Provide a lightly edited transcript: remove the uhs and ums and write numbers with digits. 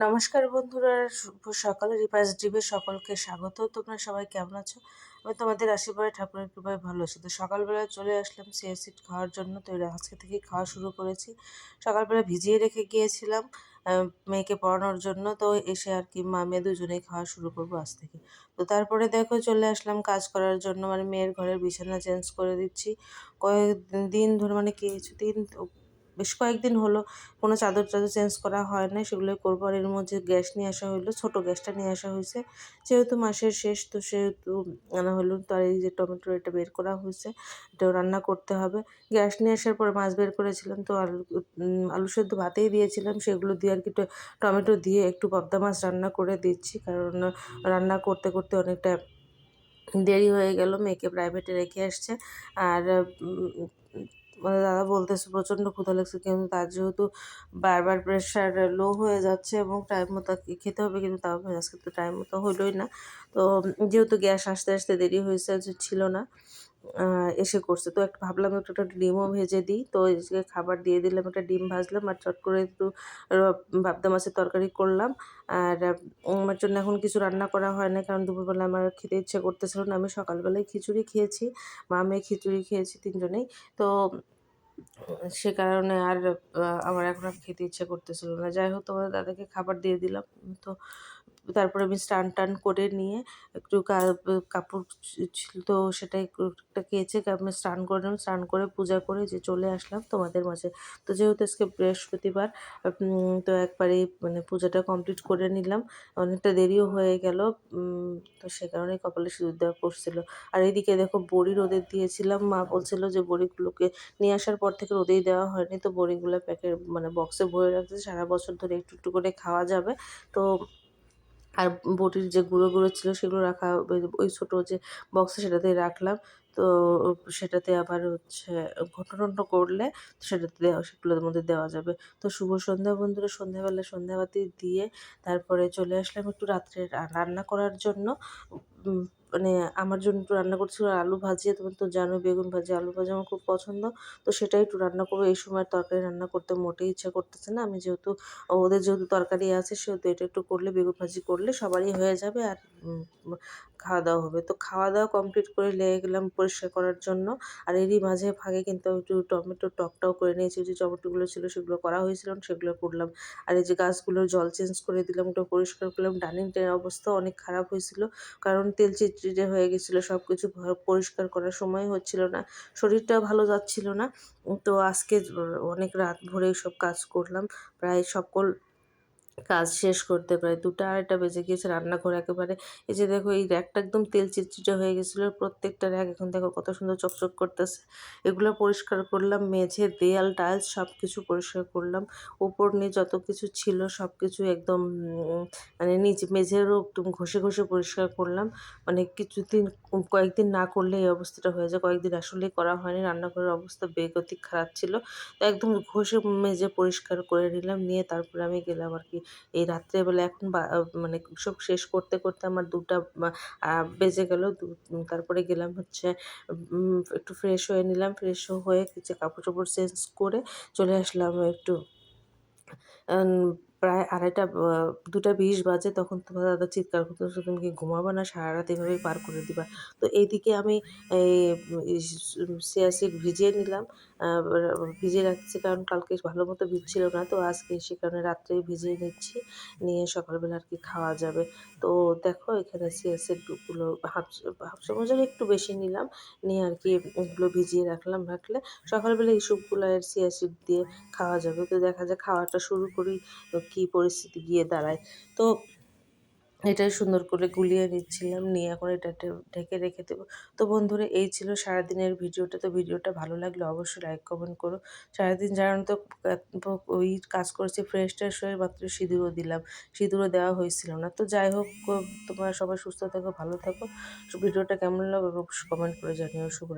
নমস্কার বন্ধুরা, শুভ সকাল। রিপাস ডিপে সকলকে স্বাগত। তোমরা সবাই কেমন আছো? আমি তোমাদের আশীর্বাদে ঠাকুরের কৃপায় ভালো আছি। তো সকালবেলা চলে আসলাম সিয়াসিড খাওয়ার জন্য। তো আজকে থেকেই খাওয়া শুরু করেছি। সকালবেলা ভিজিয়ে রেখে গিয়েছিলাম মেয়েকে পড়ানোর জন্য। তো এসে আর কি মা মেয়ে দুজনেই খাওয়া শুরু করবো আজ থেকে। তো তারপরে দেখো চলে আসলাম কাজ করার জন্য, মানে মেয়ের ঘরের বিছানা চেঞ্জ করে দিচ্ছি। কয়েকদিন ধরে মানে কিছুদিন বেশ কয়েকদিন হলো কোনো চাদর চেঞ্জ করা হয় না, সেগুলোই করবো। আর এর মধ্যে গ্যাস নিয়ে আসা হইলো, ছোট গ্যাসটা নিয়ে আসা হয়েছে। যেহেতু মাসের শেষ, তো সেহেতু আনা হলো। তো আর এই যে টমেটো এটা বের করা হয়েছে, এটাও রান্না করতে হবে। গ্যাস নিয়ে আসার পরে মাছ বের করেছিলাম, তো আলু সেদ্ধ ভাতেই দিয়েছিলাম, সেগুলো দিয়ে আর কি টমেটো দিয়ে একটু পাবদা মাছ রান্না করে দিচ্ছি, কারণ রান্না করতে করতে অনেকটা দেরি হয়ে গেল। মেয়েকে প্রাইভেটে রেখে আসছে। আর মানে দাদা বলতেছে প্রচণ্ড ক্ষুধা লাগছে, কিন্তু তার যেহেতু বারবার প্রেশার লো হয়ে যাচ্ছে এবং টাইম মতো খেতে হবে, কিন্তু তাও আজকে তো টাইম মতো হলোই না। তো যেহেতু গ্যাস আসতে আসতে দেরি হয়েছে, যে ছিল না, এসে করছে। তো একটা ভাবলাম একটা ডিমও ভেজে দিই। তো এদিকে খাবার দিয়ে দিলাম, একটা ডিম ভাজলাম আর চট করে একটু পাবদা মাছের তরকারি করলাম। আর আমার জন্য এখন কিছু রান্না করা হয় না, কারণ দুপুরবেলা আমার খেতে ইচ্ছে করতেছিল না। আমি সকালবেলায় খিচুড়ি খেয়েছি, মা মেয়ে খিচুড়ি খেয়েছি তিনজনেই। তো সে কারণে আর আমার এখন আর খেতে ইচ্ছে করতেছিল না। যাই হোক, তোমাদের দাদাকে খাবার দিয়ে দিলাম। তো তারপরে আমি স্নান-টান করে নিয়ে একটু কাপড় ছিল, তো সেটাই একটা কেচে আমি স্নান করলাম। স্নান করে পূজা করে যে চলে আসলাম তোমাদের মাঝে। তো যেহেতু আজকে বৃহস্পতিবার, তো একবারেই মানে পূজাটা কমপ্লিট করে নিলাম। অনেকটা দেরিও হয়ে গেল। তো সে কারণেই কপালে সিঁদুর দেওয়া পড়ছিল। আর এইদিকে দেখো বড়ি রোদে দিয়েছিলাম। মা বলছিল যে বড়িগুলোকে নিয়ে আসার পর থেকে রোদেই দেওয়া হয়নি। তো বড়িগুলো মানে বক্সে ভরে রাখছে, সারা বছর ধরে একটু একটু করে খাওয়া যাবে। তো আর বটির যে গুঁড়ো ছিল সেগুলো রাখা, ওই ছোটো যে বক্সে সেটাতেই রাখলাম। তো সেটাতে আবার হচ্ছে ঘন্ট করলে সেগুলোর মধ্যে দেওয়া যাবে। তো শুভ সন্ধ্যা বন্ধুরা। সন্ধ্যাবেলা সন্ধ্যাবাতি দিয়ে তারপরে চলে আসলাম একটু রাত্রে রান্না করার জন্য। মানে আমার জন্য একটু রান্না করছিল আলু ভাজিয়ে। তুমি তো জানো বেগুন ভাজি, আলু ভাজি আমার খুব পছন্দ। তো সেটাই একটু রান্না করবো। এই সময় তরকারি রান্না করতে মোটেই ইচ্ছা করতেছে না। আমি যেহেতু ওদের যেহেতু তরকারি আছে, সেহেতু এটা একটু করলে, বেগুন ভাজি করলে সবারই হয়ে যাবে। আর খাওয়া দাওয়া হবে। তো খাওয়া দাওয়া কমপ্লিট করে লেগে গেলাম পরিষ্কার করার জন্য। আর এরই মাঝে ফাঁকে কিন্তু আমি একটু টমেটোর টকটাও করে নিয়েছি। যে টমেটোগুলো ছিল সেগুলো করা হয়েছিল, সেগুলো করলাম। আর এই যে গাছগুলোর জল চেঞ্জ করে দিলাম, ওটা পরিষ্কার করলাম। ডাইনিং টেবিলের অবস্থা অনেক খারাপ হয়েছিল, কারণ তেল চিটচিটে হয়ে গেছিলো। সব কিছু পরিষ্কার করার সময় হচ্ছিল না, শরীরটাও ভালো যাচ্ছিল না। তো আজকে অনেক রাত ভরে সব কাজ করলাম। প্রায় সকল কাজ শেষ করতে প্রায় 2টা 2:30 বেজে গিয়েছে। রান্নাঘর একেবারে, এই যে দেখো এই র্যাকটা একদম তেল চিটচিটে হয়ে গেছিলো। প্রত্যেকটা র্যাক এখন দেখো কত সুন্দর চকচক করতেছে। এগুলো পরিষ্কার করলাম। মেঝে, দেয়াল, টাইলস সব কিছু পরিষ্কার করলাম। উপর নিচ যত কিছু ছিল সব কিছু একদম মানে নিচ মেঝেরও একদম ঘষে পরিষ্কার করলাম। মানে কয়েকদিন না করলে এই অবস্থাটা হয়ে যায়। কয়েকদিন আসলেই করা হয়নি। রান্নাঘরের অবস্থা বেগতিক খারাপ ছিল। তো একদম ঘষে মেজে পরিষ্কার করে নিলাম। নিয়ে তারপরে আমি গেলাম আর কি এই রাত্রেবেলা। এখন মানে সব শেষ করতে করতে আমার 2টা বেজে গেল। তারপরে গেলাম হচ্ছে একটু ফ্রেশ হয়ে নিলাম। ফ্রেশ হয়ে কিছু কাপড়-টাপড় চেঞ্জ করে চলে আসলাম একটু আন প্রায় 2:30 2:20 বাজে। তখন তোমার দাদা চিৎকার করতেছে, "তুমি কি ঘুমাবা না? সারারাত এভাবেই পার করে দিবা।" তো এইদিকে আমি এই চিয়া সিড ভিজিয়ে নিলাম। আ ভিজিয়ে রাখছি, কারণ কালকে ভালো মতো ভিজছিল না। তো আজকে সে কারণে রাত্রেই ভিজিয়ে নিচ্ছি। নিয়ে সকালবেলা আর কি খাওয়া যাবে। তো দেখো এখানে চিয়া সিডগুলো হাফ চামচের একটু বেশি নিলাম। নিয়ে আর কি এগুলো ভিজিয়ে রাখলে সকালবেলা এই স্যুপগুলো আর চিয়া সিড দিয়ে খাওয়া যাবে। তো দেখা যাক খাওয়াটা শুরু করি, কী পরিস্থিতি গিয়ে দাঁড়ায়। তো এটাই সুন্দর করে গুলিয়ে নিচ্ছিলাম। নিয়ে এখন এটা ঢেকে রেখে দেবো। তো বন্ধুরা, এই ছিল সারাদিনের ভিডিওটা। তো ভিডিওটা ভালো লাগলে অবশ্যই লাইক কমেন্ট করো। সারাদিন জানো তো ওই কাজ করেছি, ফ্রেশ-ট্রেশ হয়ে মাত্র সিঁদুরও দিলাম। সিঁদুরও দেওয়া হয়েছিল না। তো যাই হোক, তোমরা সবাই সুস্থ থেকো, ভালো থেকো। ভিডিওটা কেমন লাগলো অবশ্যই কমেন্ট করে জানিও। শুভ